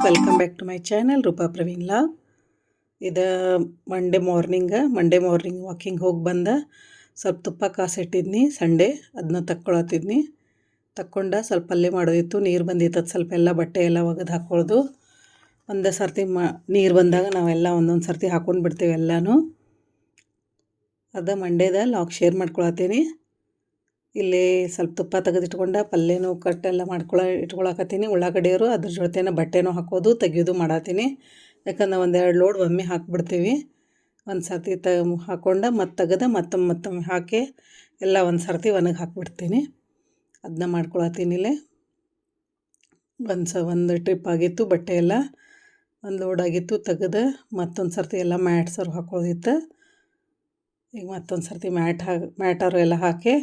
Welcome back to my channel Roopa Praveen log. ಇದು Monday morning walking ಹೋಗಿ ಬಂದ ಸ್ವಲ್ಪ ತುಪ್ಪ ಕಾಸಿಟ್ಟಿದ್ನಿ ಸಂಡೇ ಅದನ್ನ ತಕ್ಕೊಂಡ ಸ್ವಲ್ಪ ಪಲ್ಯ ಮಾಡೋದಿತ್ತು. ನೀರು ಬಂದಿತ್ತು, ಅದು ಸ್ವಲ್ಪ ಎಲ್ಲ ಬಟ್ಟೆ ಎಲ್ಲ ಒಗೆದು ಹಾಕ್ಕೊಳ್ಳೋದು. ಒಂದೇ ಸರ್ತಿ ನೀರು ಬಂದಾಗ ನಾವೆಲ್ಲ ಒಂದೊಂದು ಸರ್ತಿ ಹಾಕ್ಕೊಂಡು ಬಿಡ್ತೇವೆ ಎಲ್ಲನೂ. ಅದು ಮಂಡೇದ ಲಾಗ್ ಶೇರ್ ಮಾಡ್ಕೊಳತ್ತೀನಿ. ಇಲ್ಲಿ ಸ್ವಲ್ಪ ತುಪ್ಪ ತೆಗೆದಿಟ್ಕೊಂಡು ಪಲ್ಯನೂ ಕಟ್ಟೆಲ್ಲ ಇಟ್ಕೊಳಕತ್ತೀನಿ. ಉಳ್ಳಾಗಡ್ಡಿಯವರು ಅದ್ರ ಜೊತೆನ ಬಟ್ಟೆನೂ ಹಾಕೋದು ತೆಗಿಯೋದು ಮಾಡತ್ತೀನಿ. ಯಾಕಂದ್ರೆ ಒಂದೆರಡು ಲೋಡ್ ಒಮ್ಮೆ ಹಾಕಿಬಿಡ್ತೀವಿ. ಒಂದು ಸರ್ತಿ ಹಾಕ್ಕೊಂಡು ಮತ್ತೊಮ್ಮೆ ಹಾಕಿ ಎಲ್ಲ ಒಂದು ಸರ್ತಿ ಒಣಗಿ ಹಾಕಿಬಿಡ್ತೀನಿ. ಅದನ್ನ ಮಾಡ್ಕೊಳತ್ತೀನಿ. ಇಲ್ಲಿ ಒಂದು ಟ್ರಿಪ್ ಆಗಿತ್ತು, ಬಟ್ಟೆ ಎಲ್ಲ ಒಂದು ಲೋಡ್ ಆಗಿತ್ತು, ತೆಗೆದು ಮತ್ತೊಂದು ಸರ್ತಿ ಎಲ್ಲ ಮ್ಯಾಟ್ಸರು ಹಾಕೊಳ್ಳೋದಿತ್ತು. ಈಗ ಮತ್ತೊಂದು ಸರ್ತಿ ಮ್ಯಾಟರು ಎಲ್ಲ ಹಾಕಿ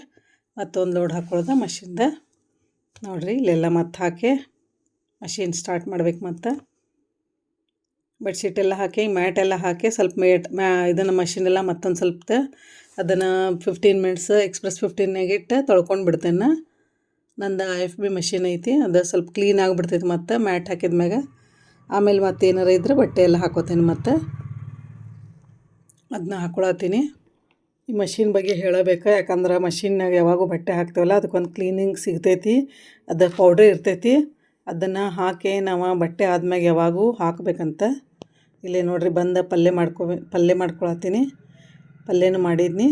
ಮತ್ತೊಂದು ಲೋಡ್ ಹಾಕ್ಕೊಳ್ಳೋದು ಮಷಿನ್ದ. ನೋಡಿರಿ ಇಲ್ಲೆಲ್ಲ ಮತ್ತೆ ಹಾಕಿ ಮಷಿನ್ ಸ್ಟಾರ್ಟ್ ಮಾಡ್ಬೇಕು. ಮತ್ತು ಬೆಡ್ಶೀಟೆಲ್ಲ ಹಾಕಿ ಮ್ಯಾಟೆಲ್ಲ ಹಾಕಿ ಸ್ವಲ್ಪ ಇದನ್ನು ಮಷಿನೆಲ್ಲ ಮತ್ತೊಂದು ಸ್ವಲ್ಪ ಅದನ್ನು 15 ಮಿನಿಟ್ಸ್ ಎಕ್ಸ್ಪ್ರೆಸ್ 15ನಾಗ ಇಟ್ಟು ತೊಳ್ಕೊಂಡು ಬಿಡ್ತೇನೆ. ನಂದು IFB ಮಷಿನ್ ಐತಿ, ಅದು ಸ್ವಲ್ಪ ಕ್ಲೀನ್ ಆಗಿಬಿಡ್ತೈತಿ. ಮತ್ತು ಮ್ಯಾಟ್ ಹಾಕಿದ್ಮ್ಯಾಗ ಆಮೇಲೆ ಮತ್ತೆ ಏನಾರ ಇದ್ರೆ ಬಟ್ಟೆ ಎಲ್ಲ ಹಾಕೋತೀನಿ. ಮತ್ತು ಅದನ್ನ ಹಾಕ್ಕೊಳತ್ತೀನಿ. ಈ ಮಷಿನ್ ಬಗ್ಗೆ ಹೇಳಬೇಕು, ಯಾಕಂದ್ರೆ ಮಷಿನ್ನಾಗ ಯಾವಾಗೂ ಬಟ್ಟೆ ಹಾಕ್ತೇವಲ್ಲ ಅದಕ್ಕೊಂದು ಕ್ಲೀನಿಂಗ್ ಸಿಗ್ತೈತಿ. ಅದು ಪೌಡ್ರ್ ಇರ್ತೈತಿ, ಅದನ್ನು ಹಾಕಿ ನಾವು ಬಟ್ಟೆ ಆದ್ಮ್ಯಾಗ ಯಾವಾಗೂ ಹಾಕಬೇಕಂತ. ಇಲ್ಲೇ ನೋಡಿರಿ ಬಂದು ಪಲ್ಯ ಮಾಡ್ಕೊಳತ್ತೀನಿ. ಪಲ್ಯನೂ ಮಾಡಿದ್ನಿ.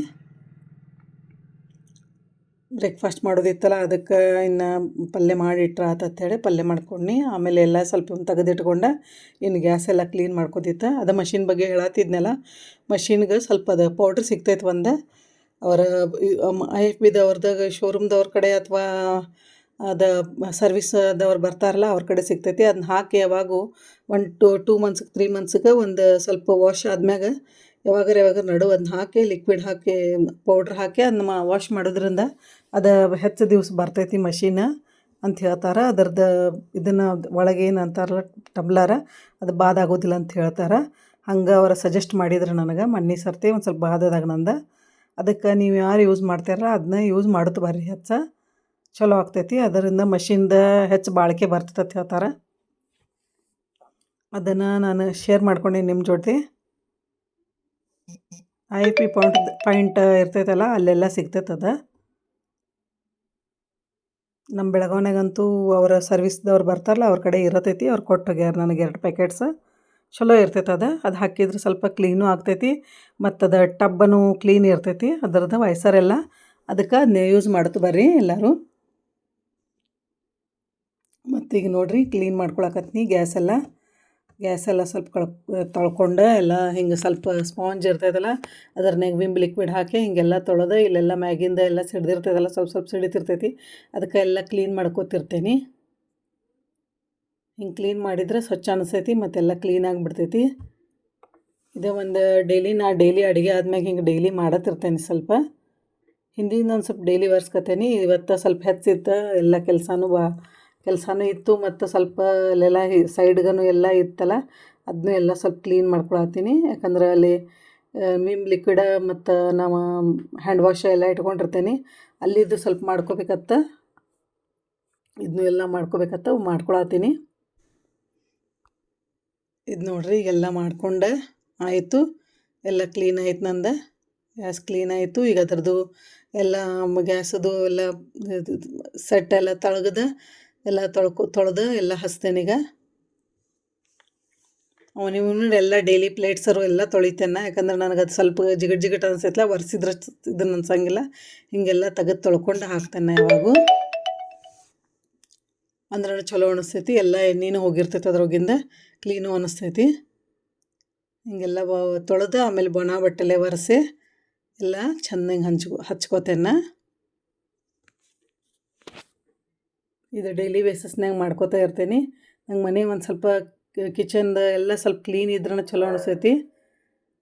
ಬ್ರೇಕ್ಫಾಸ್ಟ್ ಮಾಡೋದಿತ್ತಲ್ಲ, ಅದಕ್ಕೆ ಇನ್ನು ಪಲ್ಯ ಮಾಡಿಟ್ರೆ ಆತಂತೇಳಿ ಪಲ್ಯ ಮಾಡ್ಕೊಂಡು ಆಮೇಲೆ ಎಲ್ಲ ಸ್ವಲ್ಪ ತೆಗೆದಿಟ್ಕೊಂಡು ಇನ್ನು ಗ್ಯಾಸ್ ಎಲ್ಲ ಕ್ಲೀನ್ ಮಾಡ್ಕೋದಿತ್ತು. ಅದು ಮಷಿನ್ ಬಗ್ಗೆ ಹೇಳತ್ತಿದ್ನಲ್ಲ, ಮಷಿನ್ಗೆ ಸ್ವಲ್ಪ ಅದು ಪೌಡ್ರ್ ಸಿಗ್ತೈತೆ. ಒಂದು ಅವರ IFBದವ್ರದಾಗ ಶೋರೂಮ್ದವ್ರ ಕಡೆ ಅಥವಾ ಅದು ಸರ್ವಿಸ್ದವ್ರು ಬರ್ತಾರಲ್ಲ ಅವ್ರ ಕಡೆ ಸಿಗ್ತೈತಿ. ಅದನ್ನ ಹಾಕಿ ಯಾವಾಗೂ 2 ಮಂತ್ಸ್ಗೆ 3 ಮಂತ್ಸ್ಗೆ ಒಂದು ಸ್ವಲ್ಪ ವಾಶ್ ಆದ್ಮ್ಯಾಗ ಯಾವಾಗಾರ ನಡು ಅದನ್ನ ಹಾಕಿ ಲಿಕ್ವಿಡ್ ಹಾಕಿ ಪೌಡ್ರ್ ಹಾಕಿ ಅದನ್ನ ವಾಶ್ ಮಾಡೋದ್ರಿಂದ ಅದು ಹೆಚ್ಚು ದಿವಸ ಬರ್ತೈತಿ ಮಷಿನ್ ಅಂತ ಹೇಳ್ತಾರೆ. ಅದರದ್ದು ಇದನ್ನು ಒಳಗೆ ಏನು ಅಂತಾರಲ್ಲ ಟಬ್ಲರ, ಅದು ಬಾದಾಗೋದಿಲ್ಲ ಅಂತ ಹೇಳ್ತಾರೆ. ಹಂಗೆ ಅವ್ರು ಸಜೆಸ್ಟ್ ಮಾಡಿದ್ರು ನನಗೆ ಮೊನ್ನೆ ಸರ್ತಿ ಒಂದು ಸ್ವಲ್ಪ ಬಾದದಾಗ ನಂದು. ಅದಕ್ಕೆ ನೀವು ಯಾರು ಯೂಸ್ ಮಾಡ್ತಾರಲ್ಲ ಅದನ್ನ ಯೂಸ್ ಮಾಡೋದು ಬರ್ರಿ, ಹೆಚ್ಚು ಚಲೋ ಆಗ್ತೈತಿ. ಅದರಿಂದ ಮಷಿನ್ದ ಹೆಚ್ಚು ಬಾಳಿಕೆ ಬರ್ತೈತೆ ಅಂತ ಹೇಳ್ತಾರೆ. ಅದನ್ನು ನಾನು ಶೇರ್ ಮಾಡ್ಕೊಂಡೆ ನಿಮ್ಮ ಜೊತೆ. IFB ಪಾಯಿಂಟ್ ಇರ್ತೈತಲ್ಲ ಅಲ್ಲೆಲ್ಲ ಸಿಗ್ತೈತೆ. ಅದು ನಮ್ಮ ಬೆಳಗಾವಿನಾಗಂತೂ ಅವರ ಸರ್ವಿಸ್ದವ್ರು ಬರ್ತಾರಲ್ಲ ಅವ್ರ ಕಡೆ ಇರತೈತಿ. ಅವ್ರು ಕೊಟ್ಟು ಹೋಗ್ಯಾರ ನನಗೆ 2 ಪ್ಯಾಕೆಟ್ಸ್. ಚಲೋ ಇರ್ತೈತೆ. ಅದು ಹಾಕಿದ್ರೆ ಸ್ವಲ್ಪ ಕ್ಲೀನೂ ಆಗ್ತೈತಿ ಮತ್ತು ಅದು ಟಬ್ಬನು ಕ್ಲೀನ್ ಇರ್ತೈತಿ. ಅದರದ್ದು ವಯಸ್ಸರೆಲ್ಲ ಅದಕ್ಕೆ ಅದನ್ನೇ ಯೂಸ್ ಮಾಡುತ್ತೆ ಬರ್ರಿ ಎಲ್ಲರೂ. ಮತ್ತೀಗ ನೋಡಿರಿ ಕ್ಲೀನ್ ಮಾಡ್ಕೊಳಕತ್ತೀನಿ. ಗ್ಯಾಸೆಲ್ಲ ಸ್ವಲ್ಪ ತೊಳ್ಕೊಂಡು ಎಲ್ಲ ಹಿಂಗೆ ಸ್ವಲ್ಪ ಸ್ಪಾಂಜ್ ಇರ್ತೈತಲ್ಲ ಅದ್ರನ್ಯಾಗ ವಿಮ್ ಲಿಕ್ವಿಡ್ ಹಾಕಿ ಹಿಂಗೆಲ್ಲ ತೊಳೆದು ಇಲ್ಲೆಲ್ಲ ಮ್ಯಾಗಿಂದ ಎಲ್ಲ ಸಿಡ್ದಿರ್ತೈತಲ್ಲ ಸ್ವಲ್ಪ ಸಿಡಿತಿರ್ತೈತಿ. ಅದಕ್ಕೆ ಎಲ್ಲ ಕ್ಲೀನ್ ಮಾಡ್ಕೋತಿರ್ತೇನೆ. ಹಿಂಗೆ ಕ್ಲೀನ್ ಮಾಡಿದರೆ ಸ್ವಚ್ಛ ಅನಿಸ್ತೈತಿ ಮತ್ತೆಲ್ಲ ಕ್ಲೀನ್ ಆಗಿಬಿಡ್ತೈತಿ. ಇದೇ ಒಂದು ಡೈಲಿ ಅಡುಗೆ ಆದ್ಮ್ಯಾಗ ಹಿಂಗೆ ಡೈಲಿ ಮಾಡತ್ತಿರ್ತೇನೆ. ಸ್ವಲ್ಪ ಹಿಂದಿನ ಒಂದು ಸ್ವಲ್ಪ ಡೈಲಿ ಒರೆಸ್ಕೊತೇನೆ. ಇವತ್ತು ಸ್ವಲ್ಪ ಹೆಚ್ಚಿತ್ತು, ಎಲ್ಲ ಕೆಲಸನೂ ಇತ್ತು ಮತ್ತು ಸ್ವಲ್ಪ ಅಲ್ಲೆಲ್ಲ ಸೈಡ್ಗೂ ಎಲ್ಲ ಇತ್ತಲ್ಲ ಅದನ್ನೂ ಎಲ್ಲ ಸ್ವಲ್ಪ ಕ್ಲೀನ್ ಮಾಡ್ಕೊಳತ್ತೀನಿ. ಯಾಕಂದ್ರೆ ಅಲ್ಲಿ ವಿಮ್ ಲಿಕ್ವಿಡ ಮತ್ತು ನಾವು ಹ್ಯಾಂಡ್ ವಾಶ್ ಎಲ್ಲ ಇಟ್ಕೊಂಡಿರ್ತೇನೆ. ಅಲ್ಲಿದ್ದು ಸ್ವಲ್ಪ ಮಾಡ್ಕೊಳತ್ತೀನಿ. ಮಾಡ್ಕೊಳತ್ತೀನಿ. ಇದು ನೋಡಿರಿ ಈಗೆಲ್ಲ ಮಾಡ್ಕೊಂಡು ಆಯಿತು. ಎಲ್ಲ ಕ್ಲೀನ್ ಆಯ್ತು. ನಂದು ಗ್ಯಾಸ್ ಕ್ಲೀನ್ ಆಯಿತು. ಈಗ ಅದರದ್ದು ಎಲ್ಲ ಗ್ಯಾಸದು ಎಲ್ಲ ಸೆಟ್ ಎಲ್ಲ ಎಲ್ಲ ತೊಳೆದು ಎಲ್ಲ ಹಚ್ತೇನೀಗ. ಅವನಿವನು ಎಲ್ಲ ಡೈಲಿ ಪ್ಲೇಟ್ಸರು ಎಲ್ಲ ತೊಳಿತೇನೆ. ಯಾಕಂದ್ರೆ ನನಗೆ ಅದು ಸ್ವಲ್ಪ ಜಿಗಟ್ ಅನಿಸ್ತೈತಲ್ಲ, ಒರೆಸಿದ್ರೆ ಇದನ್ನು ಅನ್ಸಂಗಿಲ್ಲ. ಹೀಗೆಲ್ಲ ತೆಗೆದು ತೊಳ್ಕೊಂಡು ಹಾಕ್ತೇನೆ ಯಾವಾಗೂ. ಅಂದ್ರೆ ಚಲೋ ಅನಿಸ್ತೈತಿ. ಎಲ್ಲ ಎಣ್ಣೆನೂ ಹೋಗಿರ್ತೈತೆ ಅದ್ರೊಳಗಿಂದ, ಕ್ಲೀನು ಅನಿಸ್ತೈತಿ. ಹಿಂಗೆಲ್ಲ ತೊಳೆದು ಆಮೇಲೆ ಬಟ್ಟೆಲೆ ಒರೆಸಿ ಎಲ್ಲ ಚೆನ್ನಾಗಿ ಹಚ್ಕೋತೇನೆ. ಇದು ಡೈಲಿ ಬೇಸಿಸ್ನಾಗ ಮಾಡ್ಕೋತಾ ಇರ್ತೀನಿ. ನಂಗೆ ಮನೆ ಒಂದು ಸ್ವಲ್ಪ ಕಿಚನ್ದ ಎಲ್ಲ ಸ್ವಲ್ಪ ಕ್ಲೀನ್ ಇದ್ರೂ ಚಲೋ ಅನಿಸ್ತೈತಿ.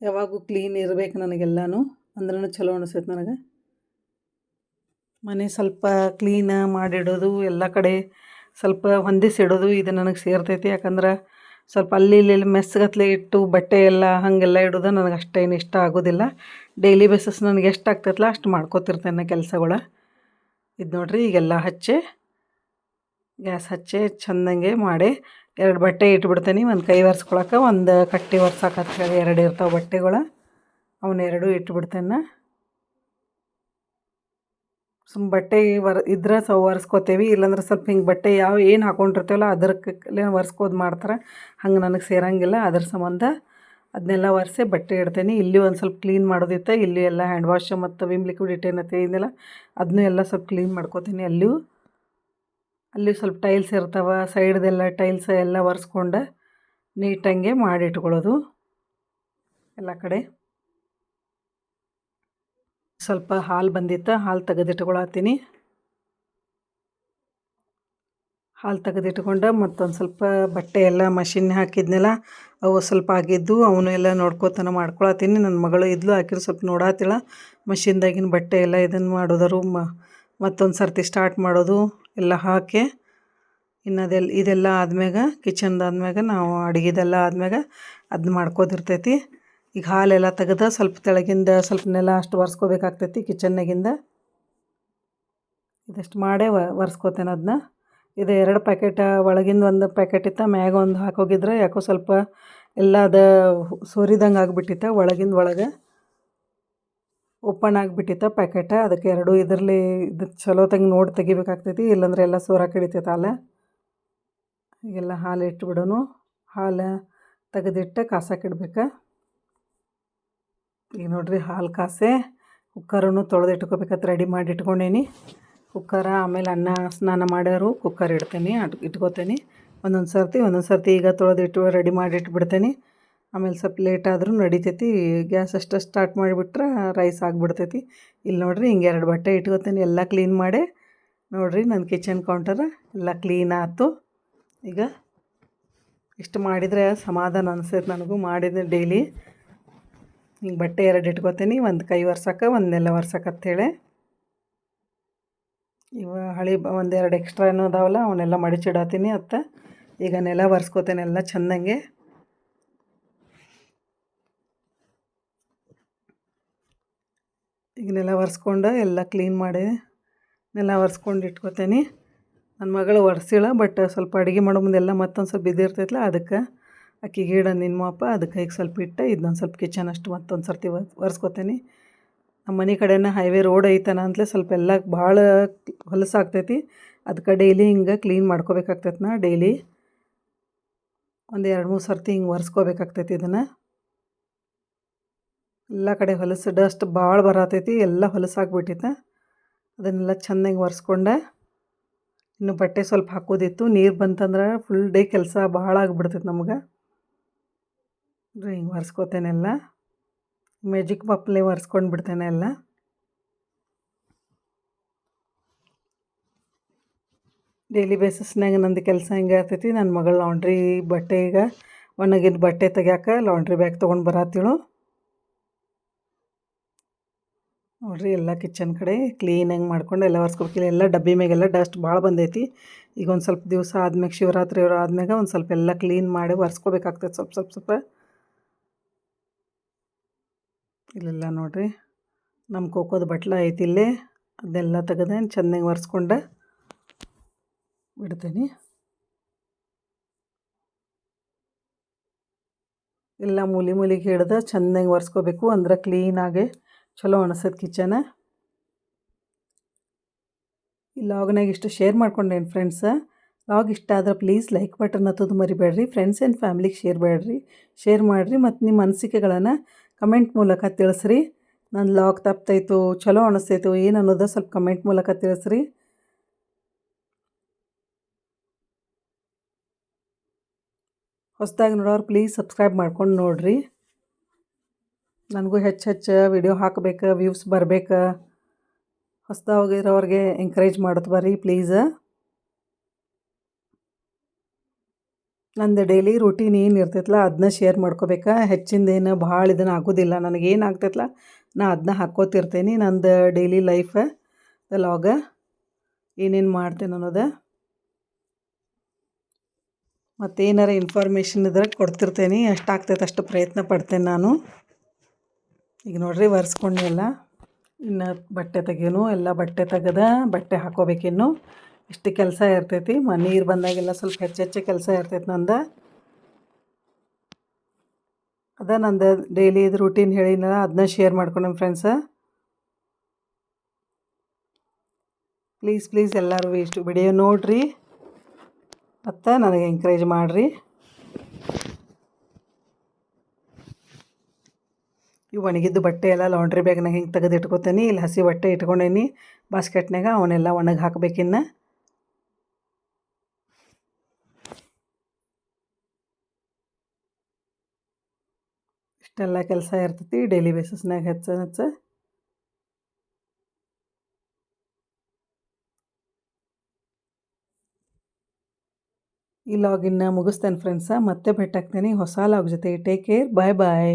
ಯಾವಾಗೂ ಕ್ಲೀನ್ ಇರಬೇಕು ನನಗೆಲ್ಲನೂ, ಅಂದ್ರೂ ಚಲೋ ಅನಿಸ್ತೈತಿ ನನಗೆ. ಮನೆ ಸ್ವಲ್ಪ ಕ್ಲೀನ ಮಾಡಿಡೋದು, ಎಲ್ಲ ಕಡೆ ಸ್ವಲ್ಪ ಹೊಂದಿಸಿಡೋದು ಇದು ನನಗೆ ಸೇರ್ತೈತಿ. ಯಾಕಂದ್ರೆ ಸ್ವಲ್ಪ ಅಲ್ಲಿ ಇಲ್ಲಿ ಮೆಸ್ಗತ್ಲೆ ಇಟ್ಟು ಬಟ್ಟೆ ಎಲ್ಲ ಹಾಗೆಲ್ಲ ಇಡೋದು ನನಗೆ ಅಷ್ಟೇನು ಇಷ್ಟ ಆಗೋದಿಲ್ಲ. ಡೈಲಿ ಬೇಸಿಸ್ ನನಗೆ ಎಷ್ಟು ಆಗ್ತೈತಲ್ಲ ಅಷ್ಟು ಮಾಡ್ಕೋತಿರ್ತೇನೆ ಕೆಲಸಗಳು. ಇದು ನೋಡಿರಿ ಈಗೆಲ್ಲ ಹಚ್ಚಿ ಗ್ಯಾಸ್ ಹಚ್ಚಿ ಚೆಂದಂಗೆ ಮಾಡಿ 2 ಬಟ್ಟೆ ಇಟ್ಬಿಡ್ತೀನಿ. ಒಂದು ಕೈ ಒರೆಸ್ಕೊಳಕ್ಕೆ, ಒಂದು ಕಟ್ಟಿ ಒರ್ಸಕ್ಕೆ ಹೇಳಿ 2 ಇರ್ತಾವೆ ಬಟ್ಟೆಗಳು, ಅವನ್ನ 2 ಇಟ್ಬಿಡ್ತೇನೆ. ಬಟ್ಟೆ ಇದ್ರೆ ಒರೆಸ್ಕೋತೇವೆ, ಇಲ್ಲಾಂದ್ರೆ ಸ್ವಲ್ಪ ಹಿಂಗೆ ಬಟ್ಟೆ ಏನು ಹಾಕೊಂಡಿರ್ತೀವಲ್ಲ ಅದಕ್ಕೆ ಒರೆಸ್ಕೋದು ಮಾಡ್ತಾರೆ. ಹಂಗೆ ನನಗೆ ಸೇರಂಗಿಲ್ಲ, ಅದ್ರ ಸಂಬಂಧ ಅದನ್ನೆಲ್ಲ ಒರೆಸಿ ಬಟ್ಟೆ ಇಡ್ತೀನಿ. ಇಲ್ಲಿ ಒಂದು ಸ್ವಲ್ಪ ಕ್ಲೀನ್ ಮಾಡೋದಿತ್ತು, ಇಲ್ಲಿ ಎಲ್ಲ ಹ್ಯಾಂಡ್ ವಾಶ್ ಮತ್ತು ವಿಮ್ ಲಿಕ್ವಿಡ್ ಇಟ್ಟೇನತ್ತೆ ಇದನ್ನೆಲ್ಲ ಅದನ್ನೂ ಎಲ್ಲ ಸ್ವಲ್ಪ ಕ್ಲೀನ್ ಮಾಡ್ಕೋತೀನಿ. ಅಲ್ಲಿ ಸ್ವಲ್ಪ ಟೈಲ್ಸ್ ಇರ್ತಾವೆ, ಸೈಡ್ದೆಲ್ಲ ಟೈಲ್ಸ್ ಎಲ್ಲ ಒರೆಸ್ಕೊಂಡು ನೀಟಂಗೆ ಮಾಡಿಟ್ಕೊಳ್ಳೋದು ಎಲ್ಲ ಕಡೆ. ಸ್ವಲ್ಪ ಹಾಲು ಬಂದಿತ್ತು, ಹಾಲು ತೆಗೆದಿಟ್ಕೊಳತ್ತೀನಿ. ಹಾಲು ತೆಗೆದಿಟ್ಕೊಂಡು ಮತ್ತೊಂದು ಸ್ವಲ್ಪ ಬಟ್ಟೆ ಎಲ್ಲ ಮಷಿನ್ ಹಾಕಿದ್ನೆಲ್ಲ ಅವು ಸ್ವಲ್ಪ ಆಗಿದ್ದು ಅವನು ಎಲ್ಲ ನೋಡ್ಕೋತಾನೆ ಮಾಡ್ಕೊಳತ್ತೀನಿ. ನನ್ನ ಮಗಳು ಇದ್ಲು, ಆಕಿರು ಸ್ವಲ್ಪ ನೋಡಾತಿಳ ಮಷಿನ್ದಾಗಿನ ಬಟ್ಟೆ ಎಲ್ಲ ಇದನ್ನು ಮಾಡೋದರು. ಮತ್ತೊಂದು ಸರ್ತಿ ಸ್ಟಾರ್ಟ್ ಮಾಡೋದು ಎಲ್ಲ ಹಾಕಿ ಇನ್ನು ಇದೆಲ್ಲ ಆದ್ಮ್ಯಾಗ ಕಿಚನ್ದಾದ್ಮ್ಯಾಗ ನಾವು ಅಡುಗೆದೆಲ್ಲ ಆದ್ಮ್ಯಾಗ ಅದನ್ನ ಮಾಡ್ಕೋದಿರ್ತೈತಿ. ಈಗ ಹಾಲೆಲ್ಲ ತೆಗೆದು ಸ್ವಲ್ಪ ತೆಳಗಿಂದ ಸ್ವಲ್ಪ ನೆಲ ಅಷ್ಟು ಒರೆಸ್ಕೋಬೇಕಾಗ್ತೈತಿ ಕಿಚನ್ನಾಗಿಂದ. ಇದಷ್ಟು ಮಾಡೇ ಒರೆಸ್ಕೋತೇನೆ ಅದನ್ನ. ಇದು 2 ಪ್ಯಾಕೆಟ್, ಒಳಗಿಂದ ಒಂದು ಪ್ಯಾಕೆಟ್ ಇತ್ತು, ಮ್ಯಾಗ ಒಂದು ಹಾಕೋಗಿದ್ರೆ ಯಾಕೋ ಸ್ವಲ್ಪ ಎಲ್ಲ ಅದು ಸೋರಿದಂಗೆ ಆಗಿಬಿಟ್ಟಿತ್ತು, ಒಳಗಿಂದ ಒಳಗೆ ಓಪನ್ ಆಗಿಬಿಟ್ಟಿತ್ತು ಪ್ಯಾಕೆಟ. ಅದಕ್ಕೆ 2 ಇದರಲ್ಲಿ ಇದು ಚಲೋ ನೋಡಿ ತೆಗಿಬೇಕಾಗ್ತೈತಿ, ಇಲ್ಲಾಂದ್ರೆ ಎಲ್ಲ ಸೋರಾಕೆ ಹಿಡಿತೈತೆ ಹಾಲು. ಈಗೆಲ್ಲ ಹಾಲು ಇಟ್ಬಿಡೋನು. ಹಾಲು ತೆಗೆದಿಟ್ಟು ಕಾಸಕ್ಕಿಡ್ಬೇಕು. ಈಗ ನೋಡಿರಿ ಹಾಲು ಕಾಸೆ ಕುಕ್ಕರನ್ನು ತೊಳೆದು ಇಟ್ಕೋಬೇಕಂತ ರೆಡಿ ಮಾಡಿ ಇಟ್ಕೊಂಡೇನಿ. ಕುಕ್ಕರ ಆಮೇಲೆ ಅನ್ನ ಸ್ನಾನ ಮಾಡ್ಯಾರು ಕುಕ್ಕರ್ ಇಡ್ತೀನಿ, ಇಟ್ಕೋತೀನಿ. ಒಂದೊಂದು ಸರ್ತಿ ಈಗ ತೊಳೆದಿಟ್ಟು ರೆಡಿ ಮಾಡಿ ಇಟ್ಬಿಡ್ತೀನಿ. ಆಮೇಲೆ ಸ್ವಲ್ಪ ಲೇಟ್ ಆದರೂ ನಡಿತೈತಿ. ಗ್ಯಾಸ್ ಅಷ್ಟು ಸ್ಟಾರ್ಟ್ ಮಾಡಿಬಿಟ್ರೆ ರೈಸ್ ಆಗಿಬಿಡ್ತೈತಿ. ಇಲ್ಲಿ ನೋಡಿರಿ ಹಿಂಗೆ 2 ಬಟ್ಟೆ ಇಟ್ಕೋತೀನಿ, ಎಲ್ಲ ಕ್ಲೀನ್ ಮಾಡಿ. ನೋಡಿರಿ ನನ್ನ ಕಿಚನ್ ಕೌಂಟರ್ ಎಲ್ಲ ಕ್ಲೀನ್ ಆಯ್ತು. ಈಗ ಇಷ್ಟು ಮಾಡಿದರೆ ಸಮಾಧಾನ ಅನಿಸ್ತೈತೆ ನನಗೂ. ಮಾಡಿದ್ರೆ ಡೈಲಿ ಹಿಂಗೆ ಬಟ್ಟೆ 2 ಇಟ್ಕೋತೀನಿ, ಒಂದು ಕೈ ಒರ್ಸಕ್ಕೆ, ಒಂದು ನೆಲ ಒರ್ಸಕ್ಕೆ ಅಂಥೇಳಿ. ಇವ ಒಂದು 2 ಎಕ್ಸ್ಟ್ರಾ ಏನೋ ಅದಾವಲ್ಲ ಅವನ್ನೆಲ್ಲ ಮಡಿಚಿಡತ್ತೀನಿ ಅತ್ತ. ಈಗ ನೆಲ ಒರೆಸ್ಕೋತೇನೆ ಎಲ್ಲ ಚೆಂದಂಗೆ. ಈಗ ನೆಲ ಒರೆಸ್ಕೊಂಡು ಎಲ್ಲ ಕ್ಲೀನ್ ಮಾಡಿ ನೆಲ ಒರೆಸ್ಕೊಂಡು ಇಟ್ಕೋತೇನೆ. ನನ್ನ ಮಗಳು ಒರೆಸಿಳ, ಬಟ್ ಸ್ವಲ್ಪ ಅಡುಗೆ ಮಾಡೋ ಮುಂದೆಲ್ಲ ಮತ್ತೊಂದು ಸ್ವಲ್ಪ ಬಿದ್ದಿರ್ತೈತಲ್ಲ, ಅದಕ್ಕೆ ಆಕಿಗೆ ಇಡ ನಿನ್ಮಪ್ಪ, ಅದಕ್ಕೆ ಈಗ ಸ್ವಲ್ಪ ಇಟ್ಟು ಇದನ್ನೊಂದು ಸ್ವಲ್ಪ ಕಿಚನ್ ಅಷ್ಟು ಮತ್ತೊಂದು ಸರ್ತಿ ಒರೆಸ್ಕೋತೇನೆ. ನಮ್ಮ ಮನೆ ಕಡೆನ ಹೈವೇ ರೋಡ್ ಐತನ ಅಂತಲೇ ಸ್ವಲ್ಪ ಎಲ್ಲ ಭಾಳ ಹೊಲಸಾಗ್ತೈತಿ. ಅದಕ್ಕೆ ಡೈಲಿ ಹಿಂಗೆ ಕ್ಲೀನ್ ಮಾಡ್ಕೋಬೇಕಾಗ್ತೈತೆ. ನಾ ಡೈಲಿ ಒಂದು 2-3 ಸರ್ತಿ ಹಿಂಗೆ ಒರೆಸ್ಕೋಬೇಕಾಗ್ತೈತಿ. ಇದನ್ನು ಎಲ್ಲ ಕಡೆ ಹೊಲಸು ಡಸ್ಟ್ ಭಾಳ ಬರತೈತಿ, ಎಲ್ಲ ಹೊಲಸಾಗ್ಬಿಟ್ಟಿತ್ತು. ಅದನ್ನೆಲ್ಲ ಚೆನ್ನಾಗಿ ಒರೆಸ್ಕೊಂಡೆ. ಇನ್ನು ಬಟ್ಟೆ ಸ್ವಲ್ಪ ಹಾಕೋದಿತ್ತು, ನೀರು ಬಂತಂದ್ರೆ ಫುಲ್ ಡೇ ಕೆಲಸ ಭಾಳ ಆಗಿಬಿಡ್ತೈತೆ ನಮ್ಗೆ. ಹಿಂಗೆ ಒರೆಸ್ಕೋತೇನೆ ಎಲ್ಲ, ಮ್ಯಾಜಿಕ್ ಮಪ್ಪಲೆ ಒರೆಸ್ಕೊಂಡು ಬಿಡ್ತೇನೆ ಎಲ್ಲ. ಡೈಲಿ ಬೇಸಿಸ್ನಾಗ ನಂದು ಕೆಲಸ ಹಿಂಗೆ ಆಗ್ತೈತಿ. ನನ್ನ ಮಗಳು ಲಾಂಡ್ರಿ ಬಟ್ಟೆ ಈಗ ಒಣಗಿದ ಬಟ್ಟೆ ತೆಗ್ಯಾಕೆ ಲಾಂಡ್ರಿ ಬ್ಯಾಗ್ ತೊಗೊಂಡು ಬರತ್ತಿಳು. ನೋಡಿರಿ ಎಲ್ಲ ಕಿಚನ್ ಕಡೆ ಕ್ಲೀನಾಗಿ ಮಾಡ್ಕೊಂಡು ಎಲ್ಲ ಒರೆಸ್ಕೊಬೇಕಿಲ್ಲ. ಎಲ್ಲ ಡಬ್ಬಿ ಮ್ಯಾಗೆಲ್ಲ ಡಸ್ಟ್ ಭಾಳ ಬಂದೈತಿ. ಈಗ ಒಂದು ಸ್ವಲ್ಪ ದಿವಸ ಆದ್ಮ್ಯಾಗ ಶಿವರಾತ್ರಿ ಆದ್ಮ್ಯಾಗ ಒಂದು ಸ್ವಲ್ಪ ಎಲ್ಲ ಕ್ಲೀನ್ ಮಾಡಿ ಒರೆಸ್ಕೋಬೇಕಾಗ್ತೈತೆ ಸ್ವಲ್ಪ. ಇಲ್ಲೆಲ್ಲ ನೋಡಿರಿ ನಮ್ಮ ಕೋಕೋದ ಬಟ್ಲ ಐತಿ ಇಲ್ಲೇ, ಅದನ್ನೆಲ್ಲ ತೆಗೆದು ಚೆನ್ನಾಗಿ ಒರೆಸ್ಕೊಂಡು ಬಿಡ್ತೀನಿ. ಎಲ್ಲ ಮೂಲಿಗೆ ಹಿಡ್ದು ಚೆನ್ನಾಗಿ ಒರೆಸ್ಕೋಬೇಕು, ಅಂದ್ರೆ ಕ್ಲೀನಾಗಿ ಚಲೋ ಅನಿಸ್ತೈತೆ ಕಿಚನ. ಈ ಲಾಗ್ನಾಗ ಇಷ್ಟು ಶೇರ್ ಮಾಡ್ಕೊಂಡೇನು ಫ್ರೆಂಡ್ಸ. ಲಾಗ್ ಇಷ್ಟ ಆದ್ರೆ ಪ್ಲೀಸ್ ಲೈಕ್ ಬಟನ್ ಹತ್ತೋದು ಮರಿಬೇಡ್ರಿ. ಫ್ರೆಂಡ್ಸ್ ಆ್ಯಂಡ್ ಫ್ಯಾಮ್ಲಿಗೆ ಶೇರ್ ಮಾಡಿರಿ. ಮತ್ತು ನಿಮ್ಮ ಅನಿಸಿಕೆಗಳನ್ನು ಕಮೆಂಟ್ ಮೂಲಕ ತಿಳಿಸ್ರಿ. ನನ್ನ ಲಾಗ್ ತಪ್ಪಾಯ್ತು, ಚಲೋ ಅನಿಸ್ತೈತು ಏನು ಅನ್ನೋದು ಸ್ವಲ್ಪ ಕಮೆಂಟ್ ಮೂಲಕ ತಿಳಿಸ್ರಿ. ಹೊಸದಾಗಿ ನೋಡೋರು ಪ್ಲೀಸ್ ಸಬ್ಸ್ಕ್ರೈಬ್ ಮಾಡ್ಕೊಂಡು ನೋಡಿರಿ. ನನಗೂ ಹೆಚ್ಚು ವಿಡಿಯೋ ಹಾಕಬೇಕು, ವ್ಯೂಸ್ ಬರಬೇಕು. ಹೊಸದಾಗಿರೋರಿಗೆ ಎಂಕರೇಜ್ ಮಾಡೋದು ಬರ್ರಿ ಪ್ಲೀಸ. ನಂದು ಡೈಲಿ ರೂಟೀನ್ ಏನು ಇರ್ತೈತಲ್ಲ ಅದನ್ನ ಶೇರ್ ಮಾಡ್ಕೋಬೇಕಾ. ಹೆಚ್ಚಿಂದೇನು ಭಾಳ ಇದನ್ನು ಆಗೋದಿಲ್ಲ. ನನಗೇನು ಆಗ್ತೈತಲ್ಲ ನಾ ಅದನ್ನ ಹಾಕ್ಕೋತಿರ್ತೀನಿ. ನಂದು ಡೈಲಿ ಲೈಫ್ ಲಾಗ ಏನೇನು ಮಾಡ್ತೇನೆ ಅನ್ನೋದು, ಮತ್ತು ಏನಾರ ಇನ್ಫಾರ್ಮೇಷನ್ ಇದ್ರೆ ಕೊಡ್ತಿರ್ತೇನೆ. ಎಷ್ಟಾಗ್ತೈತೆ ಅಷ್ಟು ಪ್ರಯತ್ನ ಪಡ್ತೇನೆ ನಾನು. ಈಗ ನೋಡಿರಿ ಒರೆಸ್ಕೊಂಡು ಎಲ್ಲ. ಇನ್ನು ಬಟ್ಟೆ ತೆಗಿಯೋನು, ಎಲ್ಲ ಬಟ್ಟೆ ತೆಗೆದ ಬಟ್ಟೆ ಹಾಕೋಬೇಕಿನ್ನು. ಇಷ್ಟು ಕೆಲಸ ಇರ್ತೈತಿ. ನೀರು ಬಂದಾಗೆಲ್ಲ ಸ್ವಲ್ಪ ಹೆಚ್ಚೆಚ್ಚೆ ಕೆಲಸ ಇರ್ತೈತಿ ನಂದು. ಅದ ನಂದು ಡೈಲಿ ಇದು ರೂಟೀನ್ ಹೇಳಿನಲ್ಲ, ಅದನ್ನ ಶೇರ್ ಮಾಡ್ಕೊಂಡೆ ಫ್ರೆಂಡ್ಸ. ಪ್ಲೀಸ್ ಎಲ್ಲರೂ ಇಷ್ಟು ವಿಡಿಯೋ ನೋಡಿರಿ ಮತ್ತು ನನಗೆ ಎಂಕರೇಜ್ ಮಾಡಿರಿ. ಇವು ಒಣಗಿದ್ದು ಬಟ್ಟೆ ಎಲ್ಲ ಲಾಂಡ್ರಿ ಬ್ಯಾಗ್ನಾಗ ಹಿಂಗೆ ತೆಗೆದು ಇಟ್ಕೊತೀನಿ. ಇಲ್ಲಿ ಹಸಿ ಬಟ್ಟೆ ಇಟ್ಕೊಂಡೇನಿ ಬಾಸ್ಕೆಟ್ನಾಗ, ಅವನ್ನೆಲ್ಲ ಒಣಗಿ ಹಾಕ್ಬೇಕಿನ್ನು. ಇಷ್ಟೆಲ್ಲ ಕೆಲಸ ಇರ್ತೈತಿ ಡೈಲಿ ಬೇಸಿಸ್ನಾಗ ಹೆಚ್ಚ. ಈ ಲಾಗಿನ್ನ ಮುಗಿಸ್ತೇನೆ ಫ್ರೆಂಡ್ಸ. ಮತ್ತೆ ಭೇಟಿ ಆಗ್ತೀನಿ ಹೊಸ ಲಾಗ್ ಜೊತೆ. ಟೇಕ್ ಕೇರ್, ಬಾಯ್.